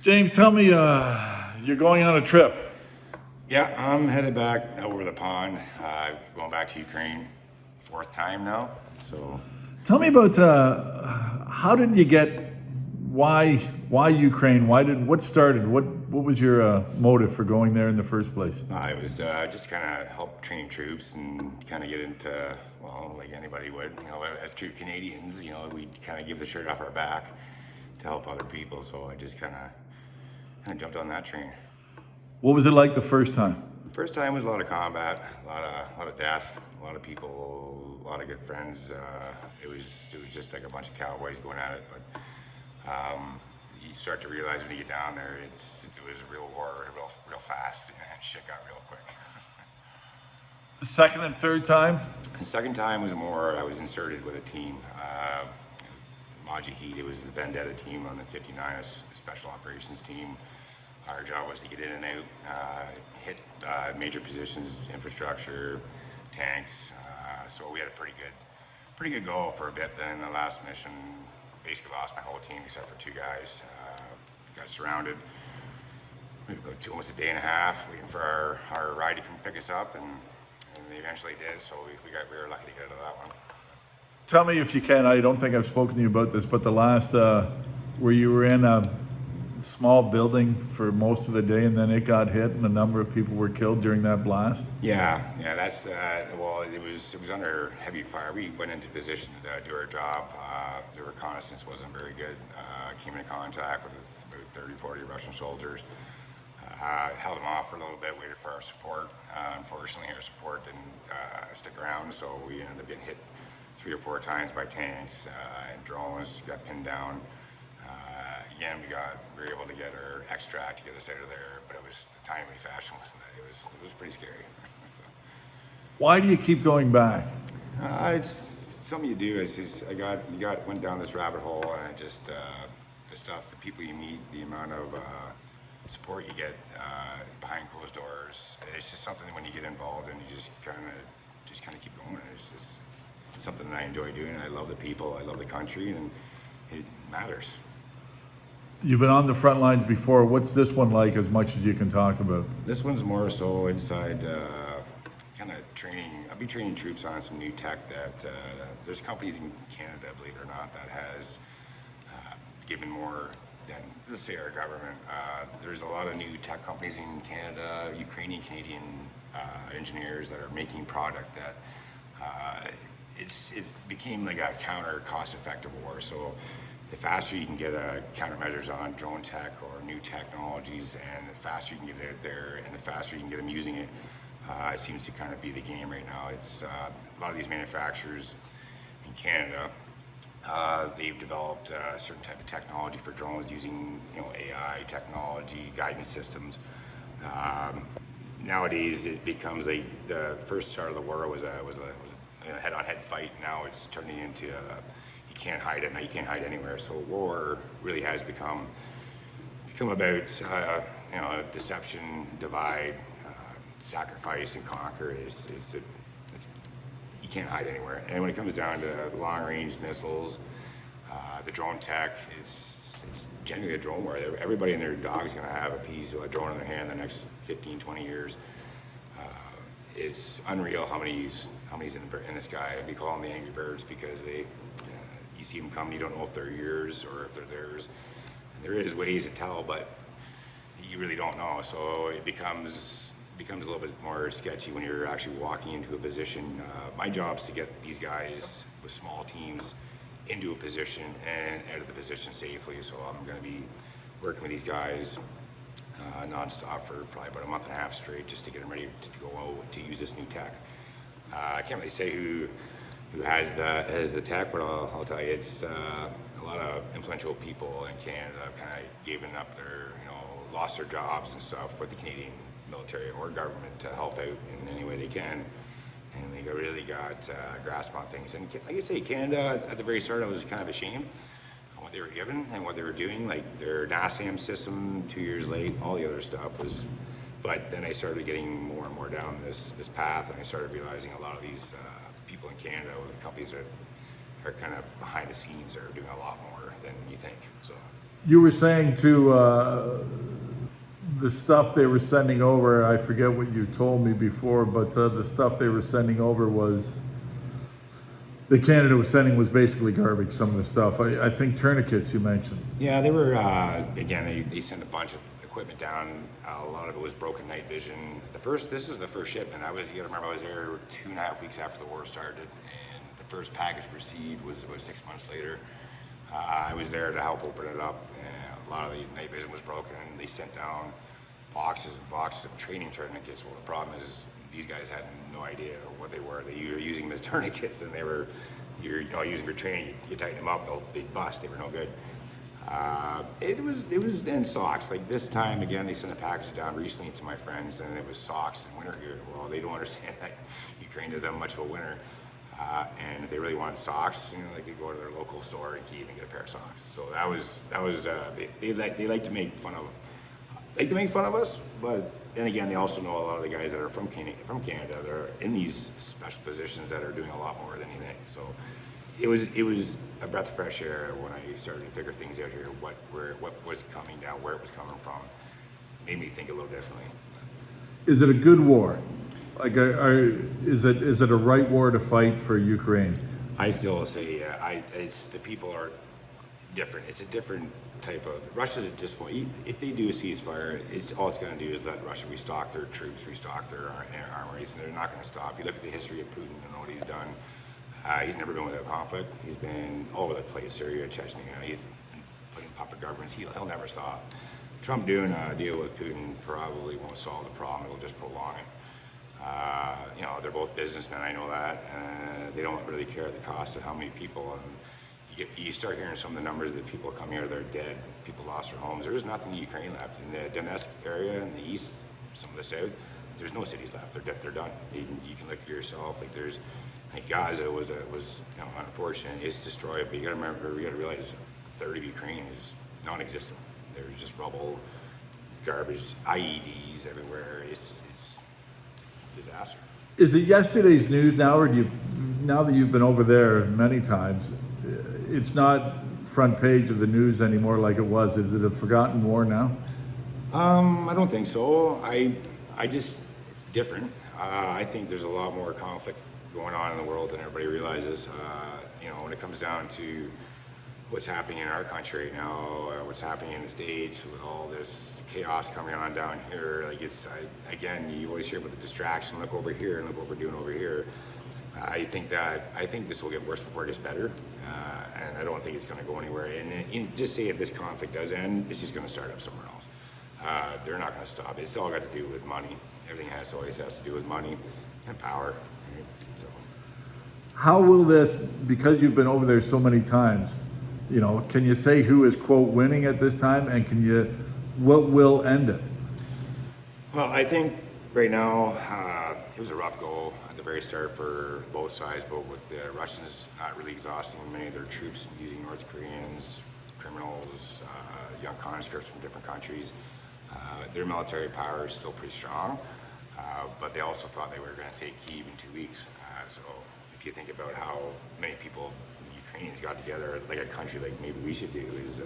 James, tell me, you're going on a trip. Yeah, I'm headed back over the pond, going back to Ukraine, fourth time now. So, Tell me about how did you get why Ukraine? What started? What was your motive for going there in the first place? I was just kind of help train troops and kind of get into, well, like anybody would, as true Canadians, we kind of give the shirt off our back to help other people. So I just kind of jumped on that train. What was it like the first time? First time was a lot of combat, a lot of death, a lot of people, a lot of good friends. It was just like a bunch of cowboys going at it. But you start to realize when you get down there, it was a real war, real fast, and shit got real quick. The second and third time? The second time was more, I was inserted with a team. Maji Heat, it was the Vendetta team on the 59, a special operations team. Our job was to get in and out, hit major positions, infrastructure, tanks. So we had a pretty good goal for a bit. Then the last mission, basically lost my whole team except for two guys. Got surrounded. We were about almost a day and a half waiting for our ride to come pick us up, and they eventually did. So we were lucky to get out of that one. Tell me if you can. I don't think I've spoken to you about this, but the last where you were in a small building for most of the day, and then it got hit, and a number of people were killed during that blast. Yeah, that's well. It was under heavy fire. We went into position to do our job. The reconnaissance wasn't very good. Came into contact with about 30, 40 Russian soldiers. Held them off for a little bit. Waited for our support. Unfortunately, our support didn't stick around, so we ended up getting hit 3 or 4 times by tanks and drones. Got pinned down. Again, we were able to get our extract to get us out of there, but it was the timely fashion, wasn't it? It was pretty scary. Why do you keep going back? It's something you do. Went down this rabbit hole, and the stuff, the people you meet, the amount of support you get behind closed doors. It's just something when you get involved, and you just kind of keep going. It's something that I enjoy doing. I love the people, I love the country, and it matters. You've been on the front lines before. What's this one like, as much as you can talk about? This one's more so inside kind of training. I'll be training troops on some new tech that there's companies in Canada, believe it or not, that has given more than, let's say, our government. There's a lot of new tech companies in Canada, Ukrainian, Canadian engineers that are making product that it became like a counter cost-effective war. So the faster you can get countermeasures on drone tech or new technologies, and the faster you can get it out there, and the faster you can get them using it, it seems to kind of be the game right now. It's a lot of these manufacturers in Canada, they've developed a certain type of technology for drones using AI technology, guidance systems. Nowadays, it becomes like the first start of the war was a head-on-head fight. Now it's turning into you can't hide it. Now you can't hide anywhere. So war really has become about deception, divide, sacrifice, and conquer. You can't hide anywhere. And when it comes down to long-range missiles, the drone tech, it's generally a drone war. Everybody and their dog is going to have a piece of a drone in their hand the next 15, 20 years. It's unreal how many's in the sky. We call them the Angry Birds because you see them come, you don't know if they're yours or if they're theirs. There is ways to tell, but you really don't know. So it becomes a little bit more sketchy when you're actually walking into a position. My job is to get these guys with small teams into a position and out of the position safely. So I'm going to be working with these guys nonstop for probably about a month and a half straight, just to get them ready to go out to use this new tech. I can't really say who has the tech, but I'll tell you, it's a lot of influential people in Canada kind of given up their, lost their jobs and stuff with the Canadian military or government to help out in any way they can. And they really got a grasp on things. And like I say, Canada, at the very start, I was kind of ashamed of what they were given and what they were doing. Like their NASAM system, 2 years late, all the other stuff was. But then I started getting more and more down this path, and I started realizing a lot of these people in Canada, the companies that are kind of behind the scenes, are doing a lot more than you think. So You were saying to, the stuff they were sending over, I forget what you told me before, but, the stuff they were sending over was, the Canada was sending was basically garbage, some of the stuff. I think tourniquets you mentioned. Yeah, they were, again, they sent a bunch of equipment down. A lot of it was broken night vision. This is the first shipment. You gotta remember, I was there 2.5 weeks after the war started, and the first package received was about 6 months later. I was there to help open it up, and a lot of the night vision was broken. They sent down boxes and boxes of training tourniquets. Well, the problem is these guys had no idea what they were. They were using them as tourniquets, and you're using for training. You tighten them up, they'd bust. They were no good. It was then socks. Like this time again, they sent a package down recently to my friends, and it was socks and winter gear. Well, they don't understand that Ukraine doesn't have much of a winter, and if they really wanted socks, they could go to their local store in Kyiv and get a pair of socks. So that was they like to make fun of us, but then again, they also know a lot of the guys that are from Canada that are in these special positions that are doing a lot more than anything. So it was a breath of fresh air when I started to figure things out here, what was coming down, where it was coming from. Made me think a little differently. Is it a good war? Like, is it a right war to fight for Ukraine? I still say, the people are different. It's a different type of. Russia's just if they do a ceasefire, all it's going to do is let Russia restock their troops, restock their armories, and they're not going to stop. You look at the history of Putin and what he's done. He's never been without conflict. He's been all over the place, Syria, Chechnya. He's been putting puppet governments. He'll never stop. Trump doing a deal with Putin probably won't solve the problem. It'll just prolong it. They're both businessmen. I know that. They don't really care the cost of how many people. And you start hearing some of the numbers that people come here, they're dead. People lost their homes. There is nothing in Ukraine left. In the Donetsk area, in the east, some of the south, there's no cities left. They're done. You can look for yourself. Gaza was unfortunate. It's destroyed, but you got to realize a third of Ukraine is non-existent. There's just rubble, garbage, IEDs everywhere. It's a disaster. Is it yesterday's news now, or now that you've been over there many times, it's not front page of the news anymore like it was? Is it a forgotten war now? I don't think so. It's different. I think there's a lot more conflict going on in the world than everybody realizes. When it comes down to what's happening in our country right now, what's happening in the States with all this chaos coming on down here, you always hear about the distraction, look over here and look what we're doing over here. I think this will get worse before it gets better, and I don't think it's going to go anywhere. And just say if this conflict does end, it's just going to start up somewhere else. They're not going to stop. It's all got to do with money. Everything always has to do with money and power. Right? So, how will this, because you've been over there so many times, can you say who is, quote, winning at this time, and what will end it? Well, I think right now it was a rough go at the very start for both sides, but with the Russians not really exhausting many of their troops, using North Koreans, criminals, young conscripts from different countries. Their military power is still pretty strong, but they also thought they were going to take Kyiv in 2 weeks. So if you think about how many people, Ukrainians, got together, like a country like maybe we should do, is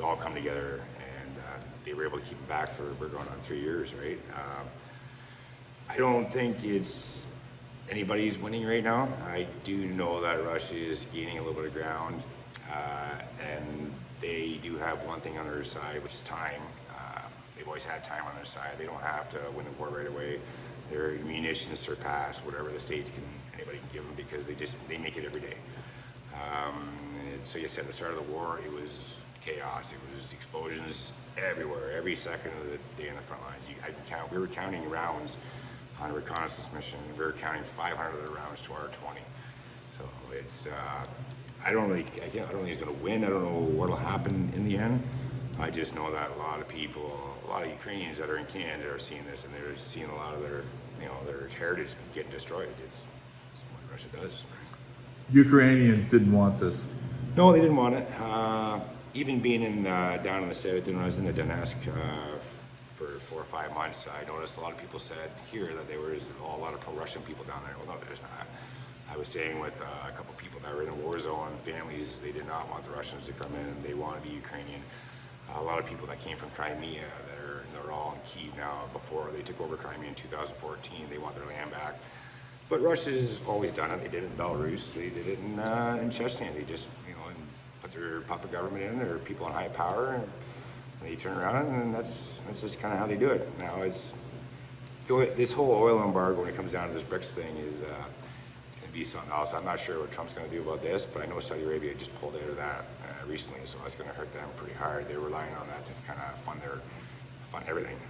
all come together, and they were able to keep it back we're going on 3 years, right? I don't think it's anybody's winning right now. I do know that Russia is gaining a little bit of ground, and they do have one thing on their side, which is time. They've always had time on their side. They don't have to win the war right away. Their munitions surpass whatever anybody can give them, because they make it every day. So you said at the start of the war, it was chaos. It was explosions everywhere, every second of the day on the front lines. We were counting rounds on a reconnaissance mission. We were counting 500 of the rounds to our 20. So it's, I don't think he's going to win. I don't know what will happen in the end. I just know that a lot of Ukrainians that are in Canada are seeing this, and they're seeing a lot of their heritage getting destroyed. It's what Russia does. Ukrainians didn't want this. No, they didn't want it. Even being down in the south, and when I was in the Donetsk for 4 or 5 months, I noticed a lot of people said here that there was a lot of pro-Russian people down there. Well, no, there's not. I was staying with a couple people that were in a war zone, families. They did not want the Russians to come in. They wanted to be Ukrainian. a lot of people that came from Crimea they're all in Kyiv now. Before they took over Crimea in 2014, they want their land back. But Russia's always done it. They did it in Belarus. They did it in Chechnya. They just, put their puppet government in, or people in high power, and they turn around, and that's just kind of how they do it. Now this whole oil embargo, when it comes down to this BRICS thing, is it's going to be something else. I'm not sure what Trump's going to do about this, but I know Saudi Arabia just pulled out of that recently, so it's going to hurt them pretty hard. They're relying on that to kind of fund everything.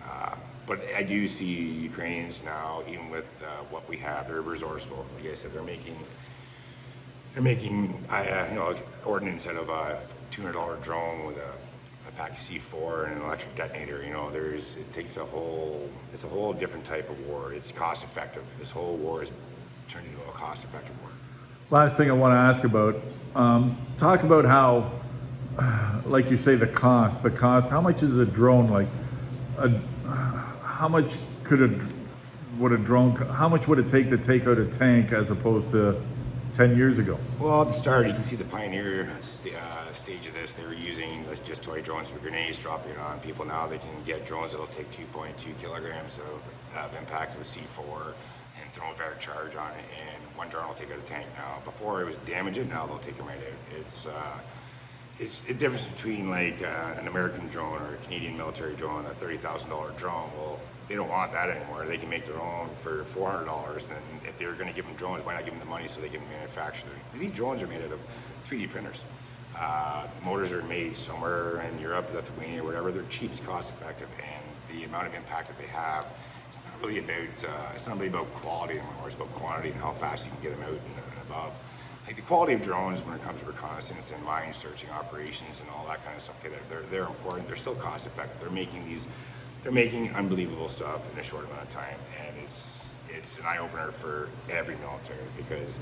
But I do see Ukrainians now, even with what we have, they're resourceful. Like I said, they're making ordnance out of a $200 drone with a pack of C4 and an electric detonator. It's a whole different type of war. It's cost effective. This whole war is turned into a cost effective war. Last thing I want to ask about, talk about how, like you say, the cost, how much is a drone, how much would it take to take out a tank as opposed to 10 years ago? Well, at the start, you can see the pioneer stage of this. They were using just toy drones with grenades, dropping it on people. Now they can get drones that'll take 2.2 kilograms of impact with C4 and throw a better charge on it, and one drone will take out a tank now. Before it was damage it, now they'll take them right out. It's the difference between an American drone or a Canadian military drone, a $30,000 drone. Well, they don't want that anymore. They can make their own for $400. Then if they're going to give them drones, why not give them the money so they can manufacture them? These drones are made out of 3D printers. Motors are made somewhere in Europe, Lithuania, whatever. They're cheap, it's cost effective, and the amount of impact that they have, it's not really about quality anymore. It's about quantity and how fast you can get them out and above. Like the quality of drones when it comes to reconnaissance and mine searching operations and all that kind of stuff, okay, they're important. They're still cost effective. They're making unbelievable stuff in a short amount of time, and it's an eye opener for every military, because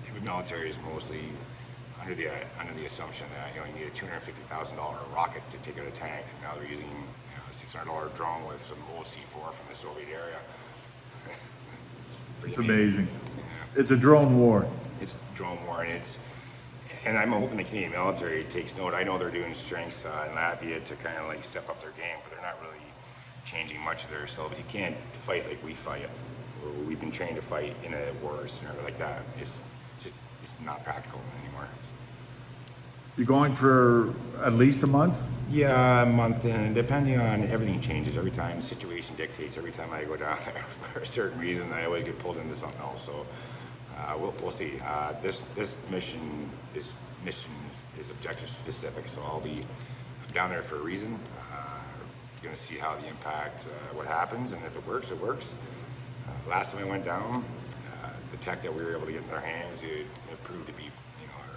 every military is mostly under the assumption that you need a $250,000 rocket to take out a tank. Now they're using a $600 drone with some old C4 from the Soviet era. It's amazing. Yeah. It's a drone war. It's a drone war, and I'm hoping the Canadian military takes note. I know they're doing strengths in Latvia to kind of step up their game, but they're not really changing much of their syllabus. You can't fight like we fight. We've been trained to fight in a war scenario like that. It's not practical anymore. You're going for at least a month? Yeah, a month, and depending on, everything changes every time. The situation dictates. Every time I go down there for a certain reason, I always get pulled into something else. So we'll see. This mission is objective specific, so I'll be down there for a reason. Going to see how the impact, what happens, and if it works, it works. Last time I went down, the tech that we were able to get in our hands, it proved to be,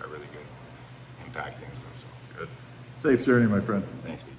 a really good impact against them. So good. Safe journey, my friend. Thanks, Pete.